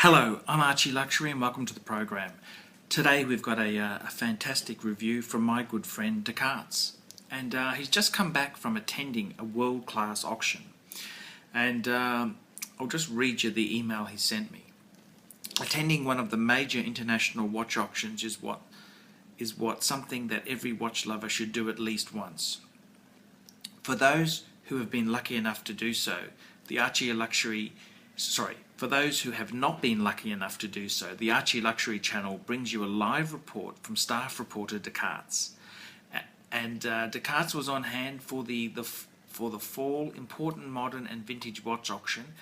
Hello, I'm Archie Luxury and welcome to the program. Today we've got a fantastic review from my good friend Descartes, and he's just come back from attending a world-class auction. And I'll just read you the email he sent me. Attending one of the major international watch auctions is something that every watch lover should do at least once. For those who have been lucky enough to do so, for those who have not been lucky enough to do so, the Archie Luxury channel brings you a live report from staff reporter Descartes. And Descartes was on hand for the fall important modern and vintage watch auction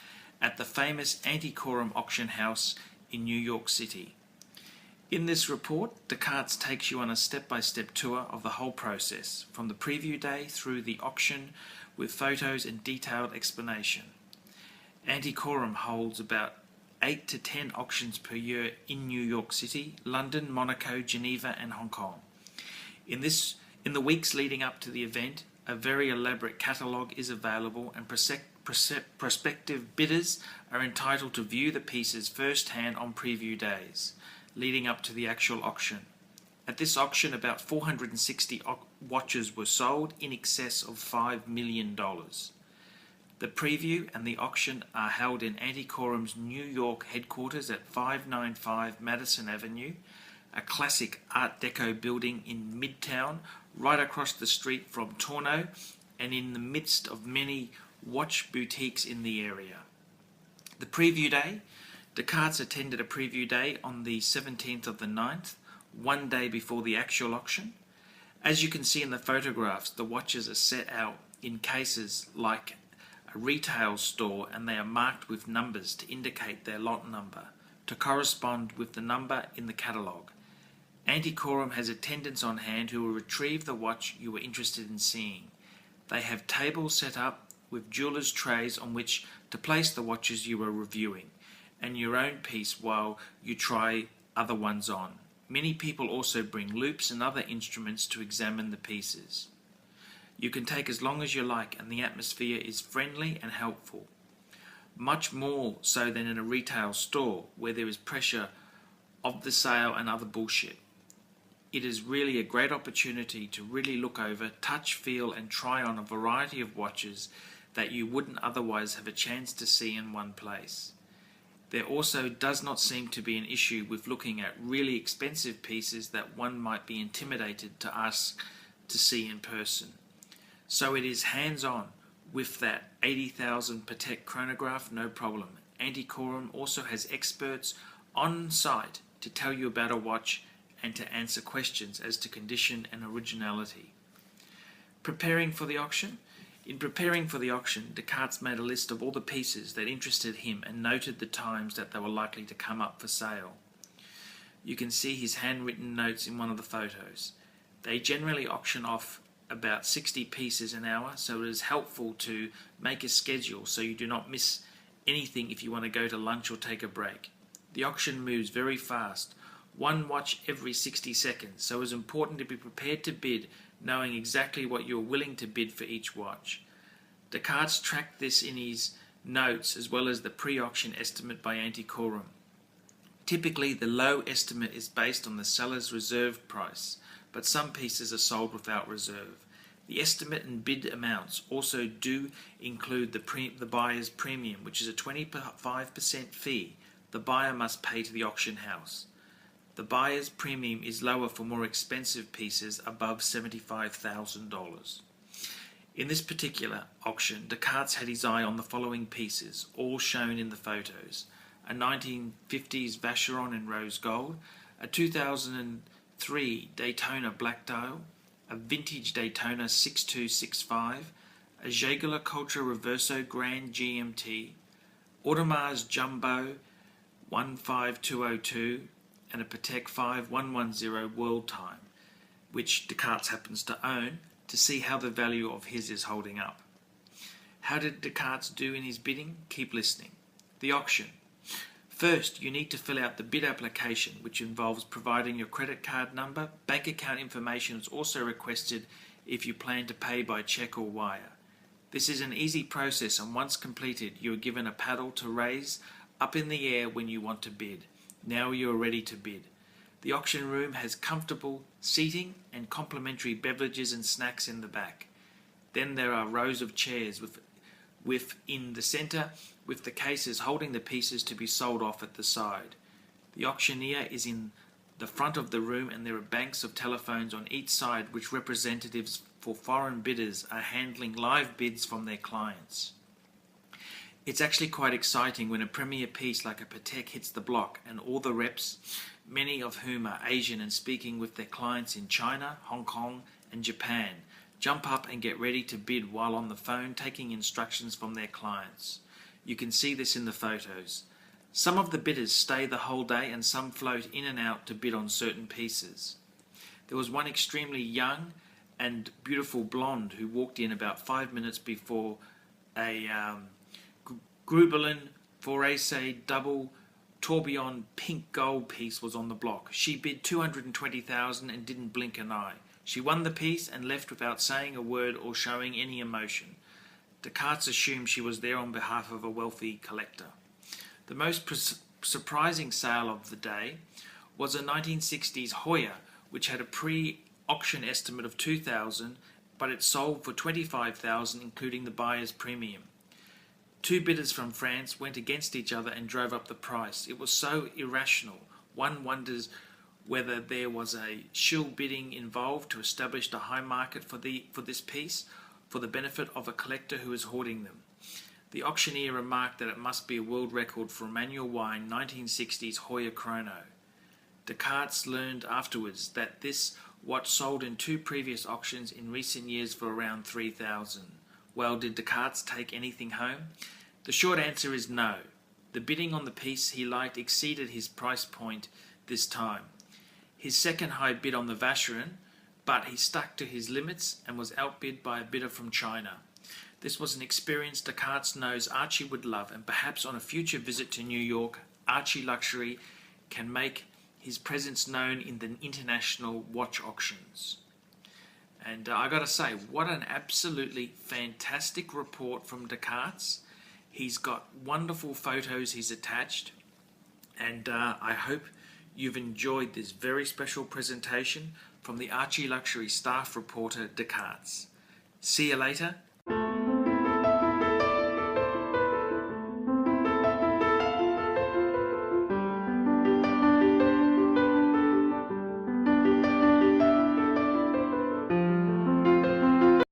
at the famous Antiquorum auction house in New York City. In this report, Descartes takes you on a step-by-step tour of the whole process, from the preview day through the auction, with photos and detailed explanation. Antiquorum holds about 8 to 10 auctions per year in New York City, London, Monaco, Geneva and Hong Kong. In the weeks leading up to the event, a very elaborate catalogue is available, and prospective bidders are entitled to view the pieces firsthand on preview days, leading up to the actual auction. At this auction, about 460 watches were sold, in excess of $5 million. The preview and the auction are held in Antiquorum's New York headquarters at 595 Madison Avenue, a classic Art Deco building in Midtown, right across the street from Torno, and in the midst of many watch boutiques in the area. The preview day, Descartes attended a preview day on the 17th of the 9th, one day before the actual auction. As you can see in the photographs, the watches are set out in cases like a retail store, and they are marked with numbers to indicate their lot number, to correspond with the number in the catalogue. Antiquorum has attendants on hand who will retrieve the watch you are interested in seeing. They have tables set up with jeweller's trays on which to place the watches you are reviewing, and your own piece while you try other ones on. Many people also bring loupes and other instruments to examine the pieces. You can take as long as you like, and the atmosphere is friendly and helpful. Much more so than in a retail store where there is pressure of the sale and other bullshit. It is really a great opportunity to really look over, touch, feel and try on a variety of watches that you wouldn't otherwise have a chance to see in one place. There also does not seem to be an issue with looking at really expensive pieces that one might be intimidated to ask to see in person. So it is hands-on with that 80,000 Patek chronograph, no problem. Antiquorum also has experts on site to tell you about a watch and to answer questions as to condition and originality. Preparing for the auction? In preparing for the auction, Descartes made a list of all the pieces that interested him and noted the times that they were likely to come up for sale. You can see his handwritten notes in one of the photos. They generally auction off about 60 pieces an hour, so it is helpful to make a schedule so you do not miss anything if you want to go to lunch or take a break. The auction moves very fast, one watch every 60 seconds, so it is important to be prepared to bid, knowing exactly what you are willing to bid for each watch. Descartes tracked this in his notes as well as the pre-auction estimate by Antiquorum. Typically, the low estimate is based on the seller's reserve price, but some pieces are sold without reserve. The estimate and bid amounts also do include the buyer's premium, which is a 25% fee the buyer must pay to the auction house. The buyer's premium is lower for more expensive pieces above $75,000. In this particular auction, Descartes had his eye on the following pieces, all shown in the photos: a 1950s Vacheron in rose gold, a 2003 Daytona black dial, a vintage Daytona 6265, a Jaeger Culture Reverso Grand GMT, Audemars Jumbo 15202, and a Patek 5110 World Time, which Descartes happens to own, to see how the value of his is holding up. How did Descartes do in his bidding? Keep listening. The auction. First, you need to fill out the bid application, which involves providing your credit card number. Bank account information is also requested if you plan to pay by check or wire. This is an easy process, and once completed, you are given a paddle to raise up in the air when you want to bid. Now you are ready to bid. The auction room has comfortable seating and complimentary beverages and snacks in the back. Then there are rows of chairs with in the centre, with the cases holding the pieces to be sold off at the side. The auctioneer is in the front of the room, and there are banks of telephones on each side which representatives for foreign bidders are handling live bids from their clients. It's actually quite exciting when a premier piece like a Patek hits the block and all the reps, many of whom are Asian and speaking with their clients in China, Hong Kong and Japan, jump up and get ready to bid while on the phone taking instructions from their clients. You can see this in the photos. Some of the bidders stay the whole day and some float in and out to bid on certain pieces. There was one extremely young and beautiful blonde who walked in about 5 minutes before a Grubelin Forese double tourbillon pink gold piece was on the block. She bid 220,000 and didn't blink an eye. She won the piece and left without saying a word or showing any emotion. Descartes assumed she was there on behalf of a wealthy collector. The most surprising sale of the day was a 1960s Hoya, which had a pre-auction estimate of 2,000, but it sold for 25,000, including the buyer's premium. Two bidders from France went against each other and drove up the price. It was so irrational. One wonders whether there was a shill bidding involved to establish a high market for this piece, for the benefit of a collector who is hoarding them. The auctioneer remarked that it must be a world record for a manual wine 1960s Hoya Chrono. Descartes learned afterwards that this watch sold in two previous auctions in recent years for around 3,000. Well, did Descartes take anything home? The short answer is no. The bidding on the piece he liked exceeded his price point this time. His second high bid on the Vacheron, but he stuck to his limits and was outbid by a bidder from China. This was an experience Descartes knows Archie would love, and perhaps on a future visit to New York, Archie Luxury can make his presence known in the international watch auctions. And I got to say, what an absolutely fantastic report from Descartes. He's got wonderful photos he's attached, and I hope you've enjoyed this very special presentation from the Archie Luxury staff reporter Descartes. See you later.